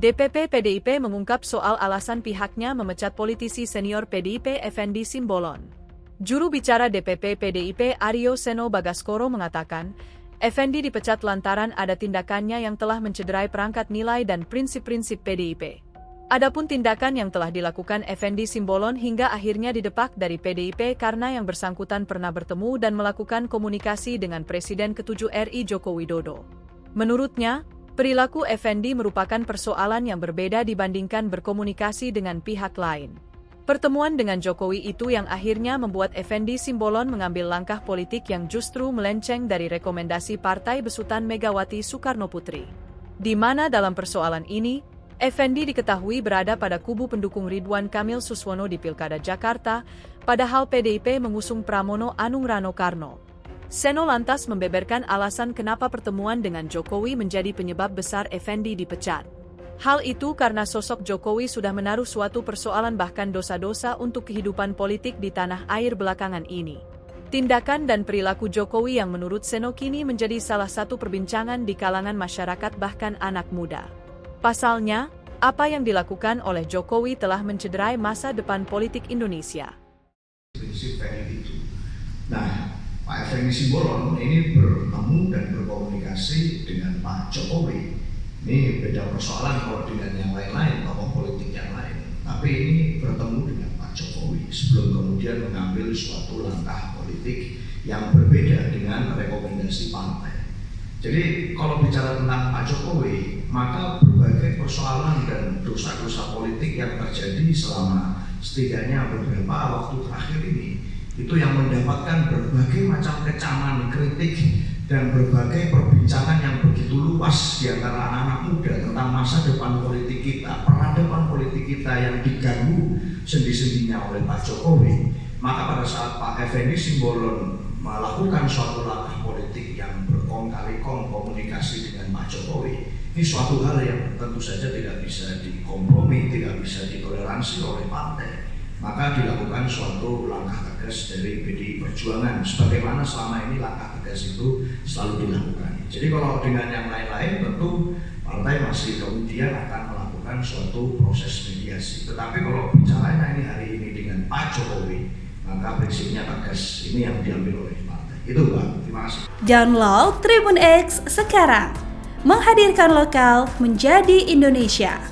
DPP PDIP mengungkap soal alasan pihaknya memecat politisi senior PDIP Effendi Simbolon. Juru bicara DPP PDIP Aryo Seno Bagaskoro mengatakan, Effendi dipecat lantaran ada tindakannya yang telah mencederai perangkat nilai dan prinsip-prinsip PDIP. Adapun tindakan yang telah dilakukan Effendi Simbolon hingga akhirnya didepak dari PDIP karena yang bersangkutan pernah bertemu dan melakukan komunikasi dengan Presiden ke-7 RI Joko Widodo. Menurutnya, perilaku Effendi merupakan persoalan yang berbeda dibandingkan berkomunikasi dengan pihak lain. Pertemuan dengan Jokowi itu yang akhirnya membuat Effendi Simbolon mengambil langkah politik yang justru melenceng dari rekomendasi Partai Besutan Megawati Soekarnoputri. Di mana dalam persoalan ini, Effendi diketahui berada pada kubu pendukung Ridwan Kamil Suswono di Pilkada Jakarta, padahal PDIP mengusung Pramono Anung Rano Karno. Seno lantas membeberkan alasan kenapa pertemuan dengan Jokowi menjadi penyebab besar Effendi dipecat. Hal itu karena sosok Jokowi sudah menaruh suatu persoalan bahkan dosa-dosa untuk kehidupan politik di tanah air belakangan ini. Tindakan dan perilaku Jokowi yang menurut Seno kini menjadi salah satu perbincangan di kalangan masyarakat bahkan anak muda. Pasalnya, apa yang dilakukan oleh Jokowi telah mencederai masa depan politik Indonesia. Nah, Pak Effendi Simbolon ini bertemu dan berkomunikasi dengan Pak Jokowi. Ini beda persoalan kalau dengan yang lain-lain, tokoh politik yang lain. Tapi ini bertemu dengan Pak Jokowi sebelum kemudian mengambil suatu langkah politik yang berbeda dengan rekomendasi partai. Jadi kalau bicara tentang Pak Jokowi, maka berbagai persoalan dan dosa-dosa politik yang terjadi selama setidaknya beberapa waktu terakhir ini, itu yang mendapatkan berbagai macam kecaman, kritik, dan berbagai perbincangan yang begitu luas di antara anak-anak muda tentang masa depan politik kita, peradaban politik kita yang diganggu sendi-sendinya oleh Pak Jokowi. Maka pada saat Pak Effendi Simbolon melakukan suatu langkah politik yang berkong kali kong komunikasi dengan Pak Jokowi, ini suatu hal yang tentu saja tidak bisa dikompromi, tidak bisa ditoleransi oleh partai. Maka dilakukan suatu langkah tegas dari PDI Perjuangan, sebagaimana selama ini langkah tegas itu selalu dilakukan. Jadi kalau dengan yang lain-lain tentu partai masih kemudian akan melakukan suatu proses mediasi. Tetapi kalau bicaranya ini hari ini dengan Pak Jokowi, maka prinsipnya tegas, ini yang diambil oleh partai. Itu Pak, terima kasih. Download Tribun X sekarang, menghadirkan lokal menjadi Indonesia.